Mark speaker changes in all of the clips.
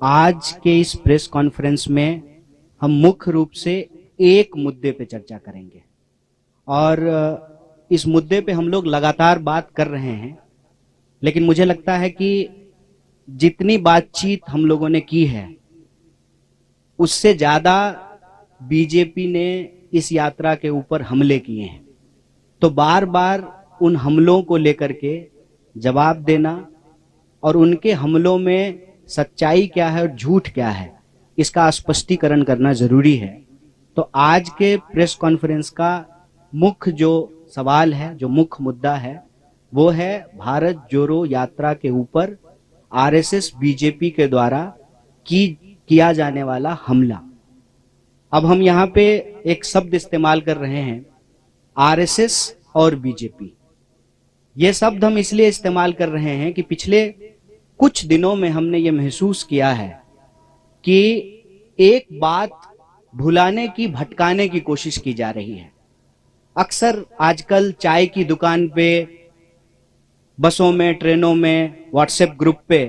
Speaker 1: आज के इस प्रेस कॉन्फ्रेंस में हम मुख्य रूप से एक मुद्दे पे चर्चा करेंगे और इस मुद्दे पे हम लोग लगातार बात कर रहे हैं, लेकिन मुझे लगता है कि जितनी बातचीत हम लोगों ने की है उससे ज्यादा बीजेपी ने इस यात्रा के ऊपर हमले किए हैं। तो बार बार उन हमलों को लेकर के जवाब देना और उनके हमलों में सच्चाई क्या है और झूठ क्या है इसका स्पष्टीकरण करना जरूरी है। तो आज के प्रेस कॉन्फ्रेंस का मुख्य जो सवाल है, जो मुख्य मुद्दा है, वो है भारत जोड़ो यात्रा के ऊपर आरएसएस बीजेपी के द्वारा किया जाने वाला हमला। अब हम यहाँ पे एक शब्द इस्तेमाल कर रहे हैं, आरएसएस और बीजेपी। ये शब्द हम इसलिए इस्तेमाल कर रहे हैं कि पिछले कुछ दिनों में हमने ये महसूस किया है कि एक बात भुलाने की, भटकाने की कोशिश की जा रही है। अक्सर आजकल चाय की दुकान पे, बसों में, ट्रेनों में, व्हाट्सएप ग्रुप पे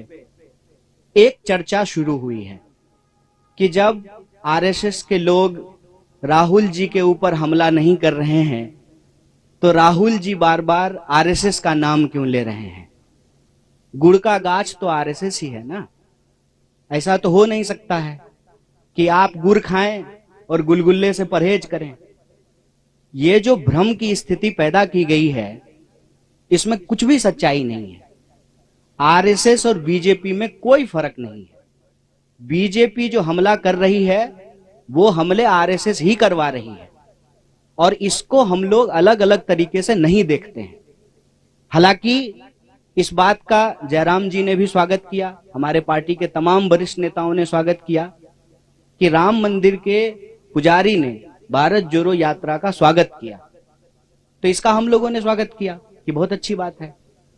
Speaker 1: एक चर्चा शुरू हुई है कि जब आरएसएस के लोग राहुल जी के ऊपर हमला नहीं कर रहे हैं तो राहुल जी बार बार आरएसएस का नाम क्यों ले रहे हैं। गुड़ का गाछ तो आरएसएस ही है ना। ऐसा तो हो नहीं सकता है कि आप गुड़ खाएं और गुलगुल्ले से परहेज करें। ये जो भ्रम की स्थिति पैदा की गई है इसमें कुछ भी सच्चाई नहीं है। आरएसएस और बीजेपी में कोई फर्क नहीं है। बीजेपी जो हमला कर रही है वो हमले आरएसएस ही करवा रही है और इसको हम लोग अलग अलग तरीके से नहीं देखते हैं। हालांकि इस बात का जयराम जी ने भी स्वागत किया, हमारे पार्टी के तमाम वरिष्ठ नेताओं ने स्वागत किया कि राम मंदिर के पुजारी ने भारत जोड़ो यात्रा का स्वागत किया। तो इसका हम लोगों ने स्वागत किया कि बहुत अच्छी बात है।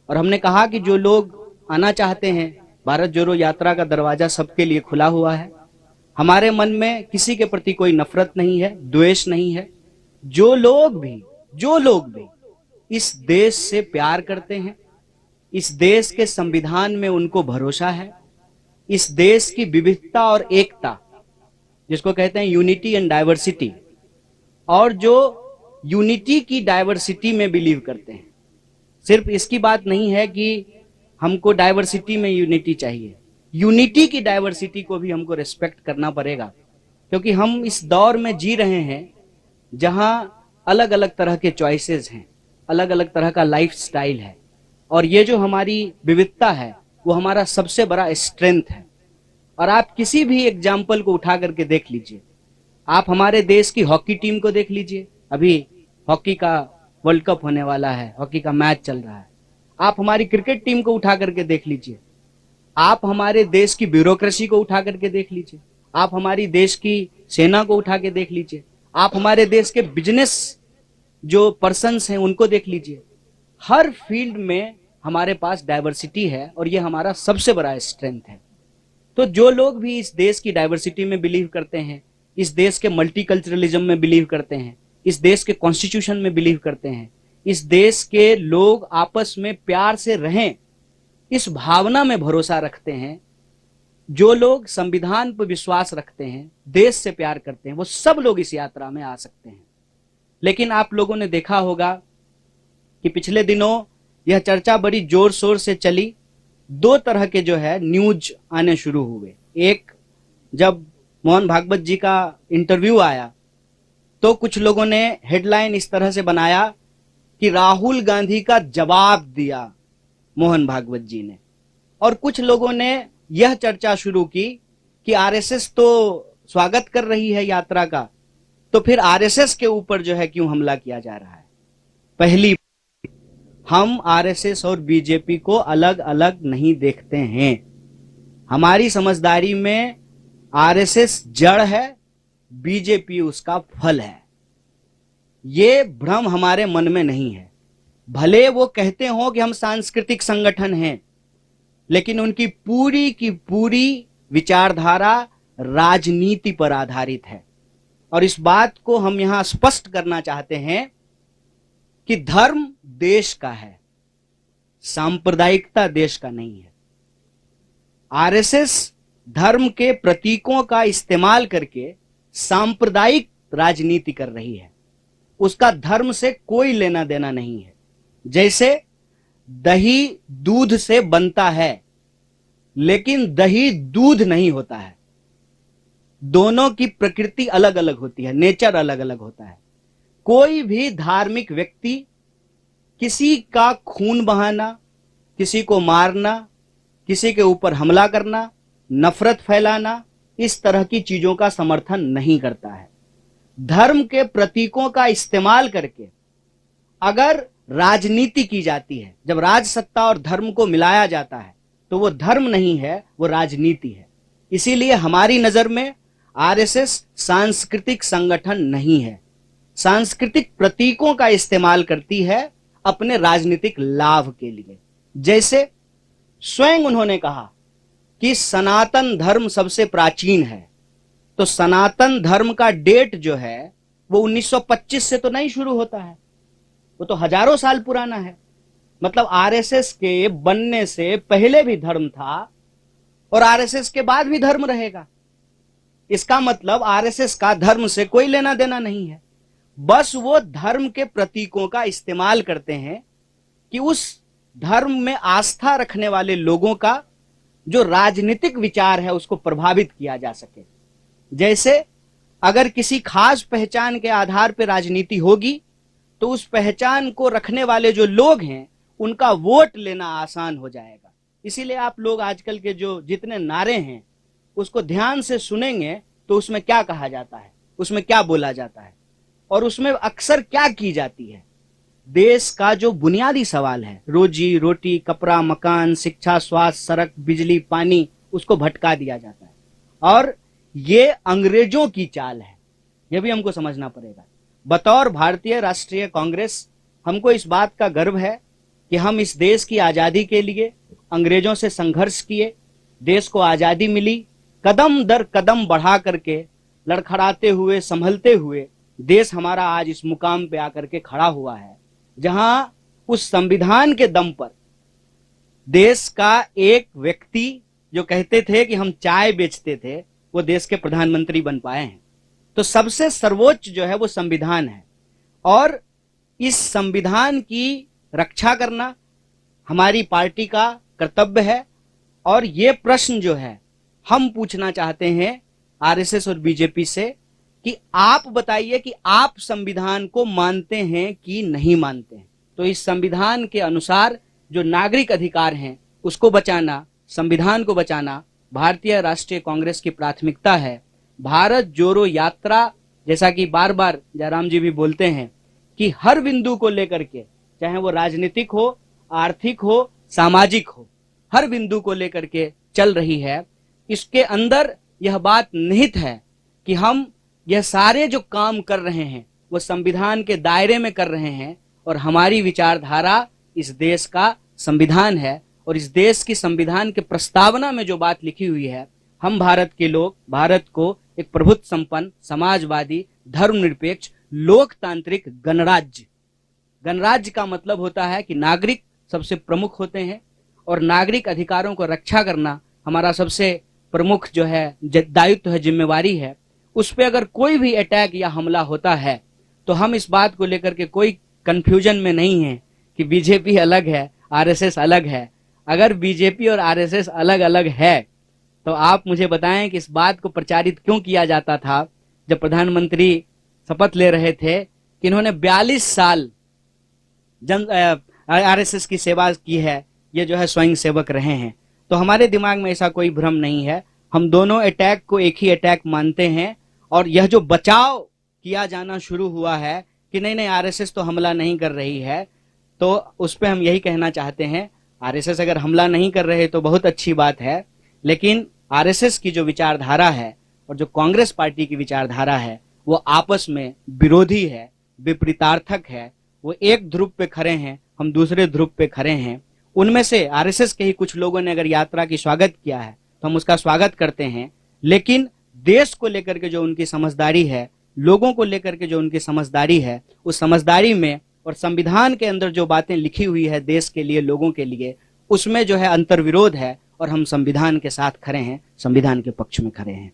Speaker 1: और हमने कहा कि जो लोग आना चाहते हैं, भारत जोड़ो यात्रा का दरवाजा सबके लिए खुला हुआ है। हमारे मन में किसी के प्रति कोई नफरत नहीं है, द्वेष नहीं है। जो लोग भी इस देश से प्यार करते हैं, इस देश के संविधान में उनको भरोसा है, इस देश की विविधता और एकता जिसको कहते हैं यूनिटी एंड डाइवर्सिटी, और जो यूनिटी की डाइवर्सिटी में बिलीव करते हैं। सिर्फ इसकी बात नहीं है कि हमको डाइवर्सिटी में यूनिटी चाहिए, यूनिटी की डाइवर्सिटी को भी हमको रिस्पेक्ट करना पड़ेगा, क्योंकि हम इस दौर में जी रहे हैं जहां अलग अलग तरह के चॉइसेस हैं, अलग अलग तरह का लाइफ स्टाइल है, और ये जो हमारी विविधता है वो हमारा सबसे बड़ा स्ट्रेंथ है। और आप किसी भी एग्जाम्पल को उठा करके देख लीजिए। आप हमारे देश की हॉकी टीम को देख लीजिए, अभी हॉकी का वर्ल्ड कप होने वाला है, हॉकी का मैच चल रहा है। आप हमारी क्रिकेट टीम को उठा करके देख लीजिए, आप हमारे देश की ब्यूरोक्रेसी को उठा करके देख लीजिए, आप हमारी देश की सेना को उठा के देख लीजिए, आप हमारे देश के बिजनेस जो पर्सन्स हैं उनको देख लीजिए। हर फील्ड में हमारे पास डाइवर्सिटी है और ये हमारा सबसे बड़ा स्ट्रेंथ है। तो जो लोग भी इस देश की डाइवर्सिटी में बिलीव करते हैं, इस देश के मल्टीकल्चरलिज्म में बिलीव करते हैं, इस देश के कॉन्स्टिट्यूशन में बिलीव करते हैं, इस देश के लोग आपस में प्यार से रहें, इस भावना में भरोसा रखते हैं, जो लोग संविधान पर विश्वास रखते हैं, देश से प्यार करते हैं, वो सब लोग इस यात्रा में आ सकते हैं। लेकिन आप लोगों ने देखा होगा कि पिछले दिनों यह चर्चा बड़ी जोर शोर से चली। दो तरह के जो है न्यूज आने शुरू हुए। एक, जब मोहन भागवत जी का इंटरव्यू आया तो कुछ लोगों ने हेडलाइन इस तरह से बनाया कि राहुल गांधी का जवाब दिया मोहन भागवत जी ने, और कुछ लोगों ने यह चर्चा शुरू की कि आरएसएस तो स्वागत कर रही है यात्रा का, तो फिर आरएसएस के ऊपर जो है क्यों हमला किया जा रहा है। पहली, हम आरएसएस और बीजेपी को अलग अलग नहीं देखते हैं। हमारी समझदारी में आरएसएस जड़ है, बीजेपी उसका फल है। ये भ्रम हमारे मन में नहीं है। भले वो कहते हो कि हम सांस्कृतिक संगठन हैं, लेकिन उनकी पूरी की पूरी विचारधारा राजनीति पर आधारित है। और इस बात को हम यहां स्पष्ट करना चाहते हैं कि धर्म देश का है, सांप्रदायिकता देश का नहीं है। आरएसएस धर्म के प्रतीकों का इस्तेमाल करके सांप्रदायिक राजनीति कर रही है। उसका धर्म से कोई लेना देना नहीं है। जैसे दही दूध से बनता है, लेकिन दही दूध नहीं होता है। दोनों की प्रकृति अलग अलग होती है, नेचर अलग अलग होता है। कोई भी धार्मिक व्यक्ति किसी का खून बहाना, किसी को मारना, किसी के ऊपर हमला करना, नफरत फैलाना, इस तरह की चीजों का समर्थन नहीं करता है। धर्म के प्रतीकों का इस्तेमाल करके अगर राजनीति की जाती है, जब राज सत्ता और धर्म को मिलाया जाता है, तो वो धर्म नहीं है, वो राजनीति है। इसीलिए हमारी नजर में आरएसएस सांस्कृतिक संगठन नहीं है। सांस्कृतिक प्रतीकों का इस्तेमाल करती है अपने राजनीतिक लाभ के लिए। जैसे स्वयं उन्होंने कहा कि सनातन धर्म सबसे प्राचीन है, तो सनातन धर्म का डेट जो है वो 1925 से तो नहीं शुरू होता है, वो तो हजारों साल पुराना है। मतलब आरएसएस के बनने से पहले भी धर्म था और आरएसएस के बाद भी धर्म रहेगा। इसका मतलब आरएसएस का धर्म से कोई लेना देना नहीं है। बस वो धर्म के प्रतीकों का इस्तेमाल करते हैं कि उस धर्म में आस्था रखने वाले लोगों का जो राजनीतिक विचार है उसको प्रभावित किया जा सके। जैसे अगर किसी खास पहचान के आधार पर राजनीति होगी तो उस पहचान को रखने वाले जो लोग हैं उनका वोट लेना आसान हो जाएगा। इसीलिए आप लोग आजकल के जो जितने नारे हैं उसको ध्यान से सुनेंगे तो उसमें क्या कहा जाता है, उसमें क्या बोला जाता है और उसमें अक्सर क्या की जाती है। देश का जो बुनियादी सवाल है, रोजी रोटी, कपड़ा, मकान, शिक्षा, स्वास्थ्य, सड़क, बिजली, पानी, उसको भटका दिया जाता है। और ये अंग्रेजों की चाल है, यह भी हमको समझना पड़ेगा। बतौर भारतीय राष्ट्रीय कांग्रेस हमको इस बात का गर्व है कि हम इस देश की आजादी के लिए अंग्रेजों से संघर्ष किए, देश को आजादी मिली, कदम दर कदम बढ़ा करके, लड़खड़ाते हुए, संभलते हुए देश हमारा आज इस मुकाम पे आकर के खड़ा हुआ है, जहां उस संविधान के दम पर देश का एक व्यक्ति जो कहते थे कि हम चाय बेचते थे, वो देश के प्रधानमंत्री बन पाए हैं। तो सबसे सर्वोच्च जो है वो संविधान है और इस संविधान की रक्षा करना हमारी पार्टी का कर्तव्य है। और ये प्रश्न जो है हम पूछना चाहते हैं आरएसएस और बीजेपी से कि आप बताइए कि आप संविधान को मानते हैं कि नहीं मानते हैं। तो इस संविधान के अनुसार जो नागरिक अधिकार हैं उसको बचाना, संविधान को बचाना भारतीय राष्ट्रीय कांग्रेस की प्राथमिकता है। भारत जोड़ो यात्रा, जैसा कि बार बार जयराम जी भी बोलते हैं कि हर बिंदु को लेकर के, चाहे वो राजनीतिक हो, आर्थिक हो, सामाजिक हो, हर बिंदु को लेकर के चल रही है। इसके अंदर यह बात निहित है कि हम यह सारे जो काम कर रहे हैं वो संविधान के दायरे में कर रहे हैं और हमारी विचारधारा इस देश का संविधान है। और इस देश की संविधान के प्रस्तावना में जो बात लिखी हुई है, हम भारत के लोग भारत को एक प्रभुत्व संपन्न, समाजवादी, धर्मनिरपेक्ष, लोकतांत्रिक गणराज्य, गणराज्य का मतलब होता है कि नागरिक सबसे प्रमुख होते हैं और नागरिक अधिकारों को रक्षा करना हमारा सबसे प्रमुख जो है दायित्व है, जिम्मेवारी है। उस पर अगर कोई भी अटैक या हमला होता है तो हम इस बात को लेकर के कोई कंफ्यूजन में नहीं है कि बीजेपी अलग है, आरएसएस अलग है। अगर बीजेपी और आरएसएस अलग अलग है तो आप मुझे बताएं कि इस बात को प्रचारित क्यों किया जाता था जब प्रधानमंत्री शपथ ले रहे थे कि इन्होंने 42 साल आरएसएस की सेवा की है, ये जो है स्वयं सेवक रहे हैं। तो हमारे दिमाग में ऐसा कोई भ्रम नहीं है। हम दोनों अटैक को एक ही अटैक मानते हैं और यह जो बचाव किया जाना शुरू हुआ है कि नहीं आरएसएस तो हमला नहीं कर रही है, तो उस पर हम यही कहना चाहते हैं, आरएसएस अगर हमला नहीं कर रहे तो बहुत अच्छी बात है, लेकिन आरएसएस की जो विचारधारा है और जो कांग्रेस पार्टी की विचारधारा है वो आपस में विरोधी है, विपरीतार्थक है। वो एक ध्रुव पे खड़े हैं, हम दूसरे ध्रुव पे खड़े हैं। उनमें से आरएसएस के ही कुछ लोगों ने अगर यात्रा की स्वागत किया है तो हम उसका स्वागत करते हैं, लेकिन देश को लेकर के जो उनकी समझदारी है, लोगों को लेकर के जो उनकी समझदारी है, उस समझदारी में और संविधान के अंदर जो बातें लिखी हुई है देश के लिए, लोगों के लिए, उसमें जो है अंतर्विरोध है और हम संविधान के साथ खड़े हैं, संविधान के पक्ष में खड़े हैं।